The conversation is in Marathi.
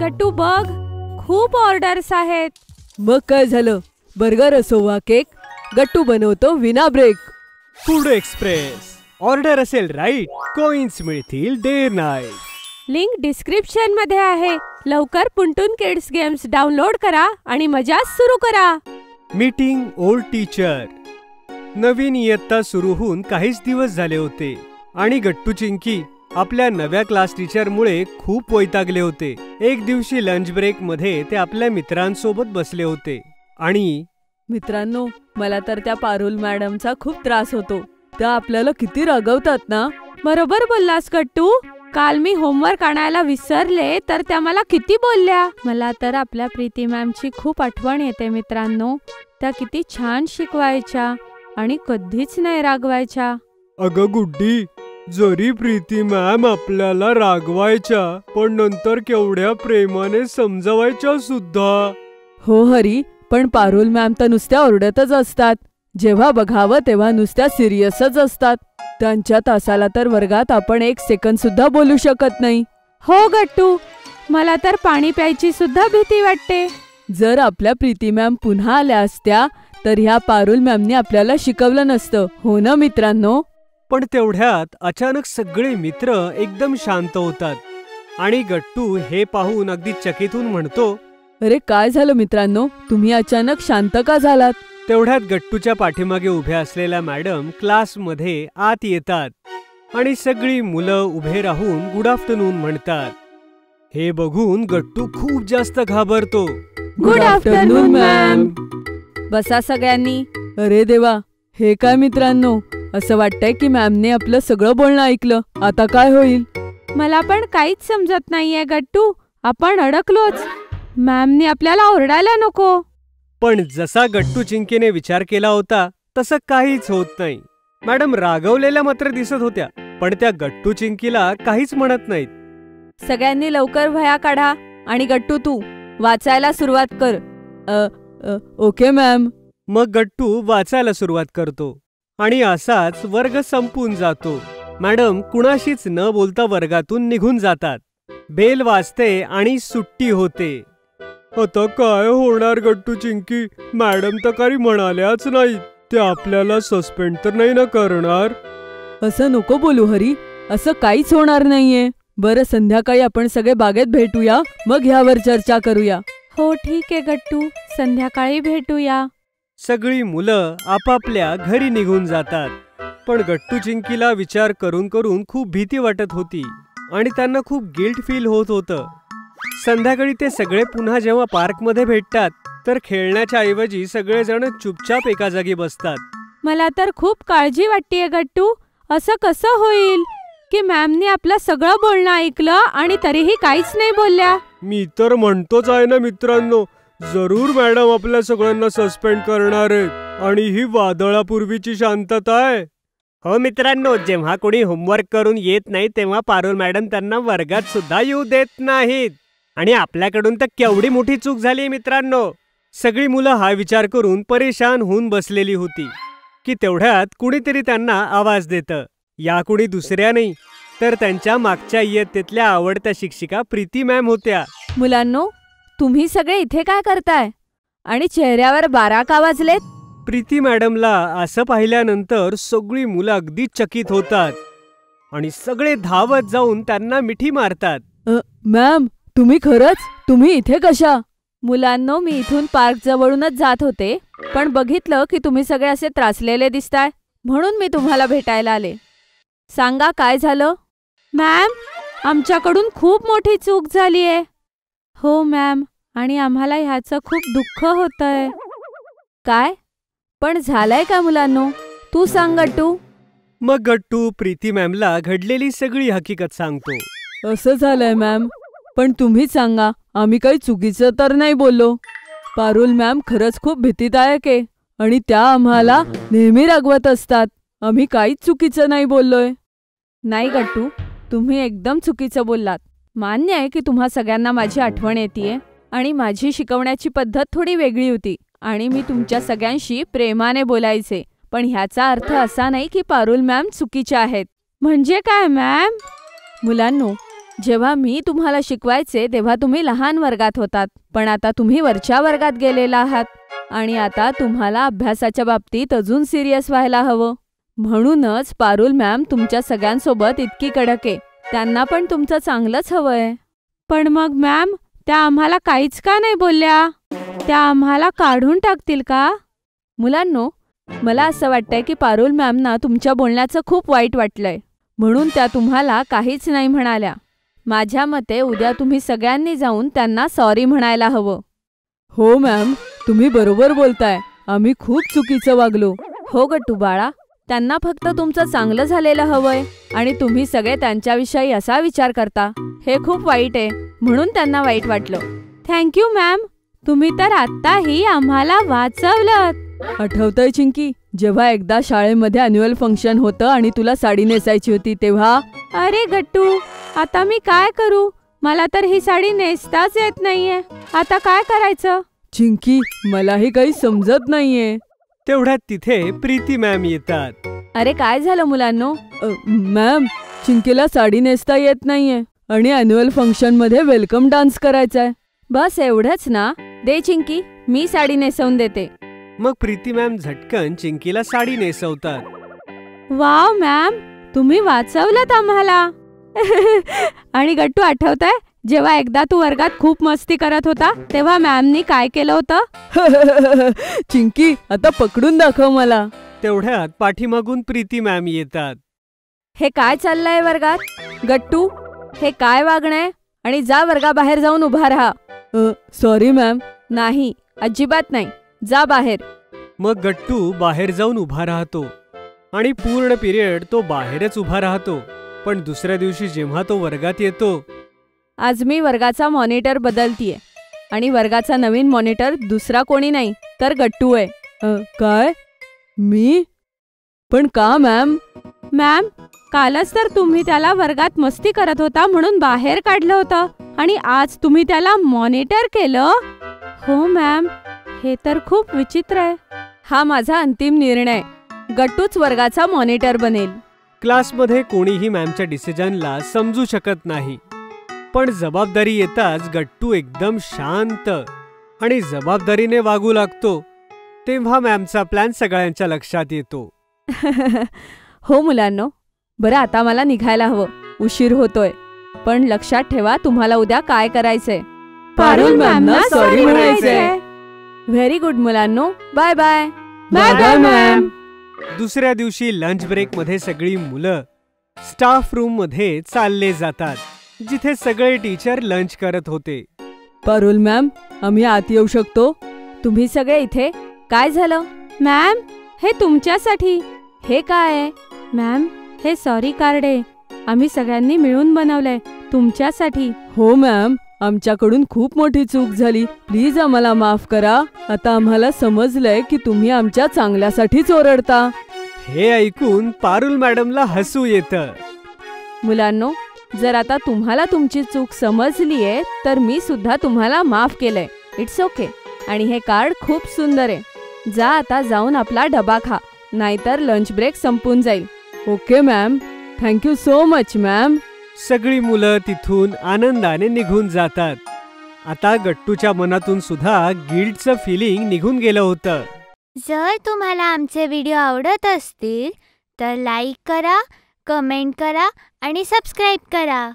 गट्टू बघ, खूप ऑर्डर्स आहेत. मग काय झालं, बर्गर असो वा केक, गट्टू बनवतो विना ब्रेक. फूड एक्सप्रेस, ऑर्डर असेल राईट, कॉइन्स मिळतील डे नाईट. लिंक डिस्क्रिप्शन मध्ये आहे. लवकर पुंटून किड्स गेम्स डाउनलोड करा आणि मजा सुरू करा. Meeting old teacher. नवीन इयत्ता सुरू होऊन काहीच दिवस झाले होते आणि गट्टू चिंकी आपल्या नव्या क्लास टीचरमुळे खूप वैतागले होते. एक दिवशी लंच ब्रेक मध्ये ते आपल्या मित्रांसोबत बसले होते आणि मित्रांनो, मला तर त्या पारुल मॅडमचा खूप त्रास होतो. त्या आपल्याला किती रागवतात ना. बरोबर बोललास गट्टू. काल मी होमवर्क आणायला विसरले तर त्या मला किती बोलल्या. मला तर आपल्या प्रीती मॅमची खूप आठवण येते मित्रांनो. त्या किती छान शिकवायच्या आणि कधीच नाही रागवायच्या. अगं गुड्डी, जरी प्रीती मॅम आपल्याला रागवायच्या पण नंतर केवढ्या प्रेमाने समजवायच्या सुद्धा. हो हरी, पण पारुल मॅम तर नुसत्या ओरडतच असतात. जेव्हा बघावं तेव्हा नुसत्या सिरियसच असतात. त्यांच्या तासाला तर वर्गात आपण 1 सेकंद सुद्धा बोलू शकत नाही. हो गट्टू, मला तर पाणी प्यायची सुद्धा भीती वाटते. जर आपल्या प्रीती मॅम पुन्हा आल्या असत्या तर ह्या पारुल मॅमनी आपल्याला शिकवलं नसतं, हो ना मित्रांनो. पण तेवढ्यात अचानक सगळे मित्र एकदम शांत होतात आणि गट्टू हे पाहून अगदी चकित होऊन म्हणतो, अरे काय झालं मित्रांनो, तुम्ही अचानक शांत का झालात. तेवढ्यात गट्टूच्या पाठीमागे उभ्या असलेल्या मॅडम क्लासमध्ये आत येतात आणि सगळी मुलं उभे राहून गुड आफ्टरनून म्हणतात. हे बघून गट्टू खूप जास्त घाबरतो. Good afternoon ma'am. बसा सगळ्यांनी. अरे देवा, हे काय मित्रांनो, असं वाटतंय की मॅमने आपलं सगळं बोलणं ऐकलं. आता काय होईल. मला पण काहीच समजत नाहीये गट्टू. आपण अडकलोच. मॅमने आपल्याला ओरडायला नको. पण जसा गट्टू चिंकीने विचार केला होता तसं काहीच होत नाही. मॅडम रागवलेल्या मात्र दिसत होत्या, पण त्या गट्टू चिंकीला काहीच म्हणत नाहीत. सगळ्यांनी लवकर वह्या काढा आणि गट्टू तू वाचायला सुरुवात कर. Okay ma'am. मग गट्टू वाचायला सुरुवात करतो आणि असाच वर्ग संपून जातो. मॅडम कुणाशीच न बोलता वर्गातून निघून जातात. बेल वाजते आणि सुट्टी होते. आता काय होणार गट्टू चिंकी, मॅडम तर काही म्हणाल्याच नाही. ते आपल्याला सस्पेंड तर नाही ना करणार. असं नको बोलू हरी, असं काहीच होणार नाहीये. बरं, संध्याकाळी आपण सगळे बागेत भेटूया, मग ह्यावर चर्चा करूया. हो ठीक आहे गट्टू, संध्याकाळी भेटूया. सगळी मुलं आपापल्या घरी निघून जातात. पण गट्टू चिंकीला विचार करून करून खूप भीती वाटत होती आणि त्यांना खूप गिल्ट फील होत होतं. संध्याकाळी ते सगळे पुन्हा जेव्हा पार्कमध्ये भेटतात तर खेळण्याच्या ऐवजी सगळेजण चुपचाप एका जागी बसतात. मला तर खूप काळजी वाटतेय गट्टू. असं कसं होईल की मॅमने आपलं सगळं बोलणं ऐकलं आणि तरीही काहीच नाही बोलल्या. मी तर म्हणतोच आहे ना मित्रांनो, जरूर मॅडम आपल्या सगळ्यांना सस्पेंड करणार आहेत आणि ही वादळापूर्वीची शांतता आहे. हो मित्रांनो, जेव्हा कोणी होमवर्क करून येत नाही तेव्हा पारुल मॅडम त्यांना वर्गात सुद्धा येऊ देत नाहीत आणि आपल्याकडून तर केवढी मोठी चूक झाली मित्रांनो. सगळी मुलं हा विचार करून परेशान होऊन बसलेली होती की तेवढ्यात कुणीतरी त्यांना आवाज देतं. या कुणी दुसऱ्या नाही तर त्यांच्या मागच्या इयत्तेतल्या आवडत्या शिक्षिका प्रीती मॅम होत्या. मुलांनो, तुम्ही सगळे इथे काय करताय आणि चेहऱ्यावर 12 का वाजलेत. प्रीती मॅडमला असं पाहिल्यानंतर सगळी मुलं अगदी चकित होतात आणि सगळे धावत जाऊन त्यांना मिठी मारतात. मॅम, तुम्ही इथे कशा. मुलांनो, मी इथून पार्क जवळूनच जात होते, पण बघितलं की तुम्ही सगळे असे त्रासलेले दिसताय म्हणून मी तुम्हाला भेटायला आले. सांगा काय झालं. मॅम, आमच्याकडून खूप मोठी चूक झालीये. हो मॅम, आणि आम्हाला ह्याचं खूप दुःख होतंय. काय पण झालंय का मुलांनो, तू सांग गट्टू. मग गट्टू प्रीती मॅमला घडलेली सगळी हकीकत सांगतो. असं झालंय मॅम, पण तुम्हीच सांगा, आम्ही काही चुकीचं तर नाही बोललो. पारुल मॅम खरंच खूप भीतीदायक आहे आणि त्या आम्हाला नेहमी रागवत असतात. आम्ही काहीच चुकीचं नाही बोललोय. नाही गट्टू, तुम्ही एकदम चुकीचं बोललात. मान्य आहे की तुम्हा सगळ्यांना माझी आठवण येतेय आणि माझी शिकवण्याची पद्धत थोडी वेगळी होती आणि मी तुमच्या सगळ्यांशी प्रेमाने बोलायचे, पण ह्याचा अर्थ असा नाही की पारुल मॅम चुकीच्या आहेत. म्हणजे काय मॅम. मुलांनो, जेव्हा मी तुम्हाला शिकवायचे तेव्हा तुम्ही लहान वर्गात होतात, पण आता तुम्ही वरच्या वर्गात गेलेला आहात आणि आता तुम्हाला अभ्यासाच्या बाबतीत अजून सिरियस व्हायला हवं. म्हणूनच पारुल मॅम तुमच्या सगळ्यांसोबत इतकी कडक आहे. त्यांना पण तुमचं चांगलंच हवंय. पण मग मॅम, त्या आम्हाला काहीच का नाही बोलल्या? त्या आम्हाला काढून टाकतील का? मुलांनो, मला असं वाटतंय की पारुल मॅमना तुमच्या बोलण्याचं खूप वाईट वाटलंय, म्हणून त्या तुम्हाला काहीच नाही म्हणाल्या. माझ्या मते उद्या तुम्ही सगळ्यांनी जाऊन त्यांना सॉरी म्हणायला हवं. हो मॅम, तुम्ही बरोबर बोलताय. आम्ही खूप चुकीचं वागलो. हो गट्टू बाळा, त्यांना फक्त तुमचं चांगलं झालेलं हवंय आणि तुम्ही सगळे त्यांच्याविषयी असा विचार करता. हे खूप वाईट आहे, म्हणून त्यांना वाईट वाटलं. थँक्यू मॅम, तुम्ही तर आत्ताही आम्हाला वाचवलं. आठवतंय चिंकी, जेव्हा एकदा शाळेमध्ये अॅन्युअल फंक्शन होतं आणि तुला साडी नेसायची होती तेव्हा? अरे गट्टू, आता मी काय करू? मला तर ही साडी नेसताच येत नाहीये. आता काय करायचं? चिंकी, मलाही काही समजत नाहीये. तेवढ्यात तिथे प्रीती मॅम येतात. अरे काय झालं मुलांनो? मॅम, चिंकीला साडी नेसता येत नाहीये आणि अॅन्युअल फंक्शन मध्ये वेलकम डान्स करायचाय. बस एवढंच ना? दे चिंकी, मी साडी नेसवून देते. मग प्रीती मॅम झटकन चिंकीला साडी नेसवतात. वाव मॅम, तुम्ही वाचवलंत आम्हाला. आणि गट्टू, आठवतंय जेव्हा एकदा तू वर्गात खूप मस्ती करत होता तेव्हा मॅमनी काय केलं होतं? चिंकी, आता पकडून दाखव मला. तेवढ्यात पाठीमागून प्रीती मॅम येतात. हे काय चाललंय वर्गात? गट्टू, हे काय वागणंय? आणि जा वर्गाबाहेर जाऊन उभा राहा. Sorry ma'am. नाही, अजिबात नाही. जा बाहेर. मग गट्टू बाहेर जाऊन उभा राहतो आणि पूर्ण पिरियड तो बाहेरच उभा राहतो. पण दुसऱ्या दिवशी जेव्हा तो वर्गात येतो, आज मी वर्गाचा मॉनिटर बदलतीये आणि वर्गाचा नवीन मॉनिटर दुसरा कोणी नाही तर गट्टू आहे. काय? मी? पण का मॅम? मॅम, कालच तर तुम्ही त्याला वर्गात मस्ती करत होता म्हणून बाहेर काढलं होतं आणि आज तुम्ही त्याला मॉनिटर केलं? हो मॅम, हे तर खूप विचित्र आहे. हा माझा अंतिम निर्णय. गट्टूच वर्गाचा मॉनिटर बनेल. क्लासमध्ये कोणीही मॅमच्या डिसिजनला समजू शकत नाही, पण जबाबदारी येताच गट्टू एकदम शांत आणि जबाबदारीने वागू लागतो. तेव्हा मॅमचा प्लॅन सगळ्यांच्या लक्षात येतो. हो मुलांनो, बरं आता मला निघायला हवं, उशीर होतोय. पण लक्षात ठेवा तुम्हाला उद्या काय करायचंय. पारुल मॅमना सॉरी म्हणायचंय. व्हेरी गुड मुलांनो, bye bye. Bye bye ma'am. दुसऱ्या दिवशी लंच ब्रेक मध्ये सगळी मुलं स्टाफ रूम मध्ये चालले जातात, जिथे सगळे टीचर लंच करत होते. पारुल मॅम, आम्ही आत येऊ शकतो? तुम्ही सगळे इथे? काय झालं? मॅम, हे तुमच्यासाठी. हे काय आहे? मॅम, हे सॉरी कार्ड आहे. आम्ही सगळ्यांनी मिळून बनवलंय तुमच्यासाठी. हो मॅम, आमच्याकडून खूप मोठी चूक झाली. प्लीज आम्हाला माफ करा. आता आम्हाला समजलंय की तुम्ही आमच्या चांगल्यासाठीच ओरडता. हे ऐकून पारुल मॅडमला हसू येतं. मुलांनो, जर आता तुम्हाला तुमची चूक समजलीये तर मी सुद्धा तुम्हाला माफ केलंय. It's okay. आणि हे कार्ड खूप सुंदर आहे. जा आता जाऊन आपला डबा खा, नाहीतर लंच ब्रेक संपून जाईल. Okay ma'am. Thank you so much ma'am. सगळी मुलं तिथून आनंदाने निघून जातात. आता गट्टूच्या मनातून सुद्धा गिल्टचं फिलिंग निघून गेलं होतं. जर तुम्हाला आमचे व्हिडिओ आवडत असतील तर लाईक करा, कमेंट करा आणि सबस्क्राईब करा.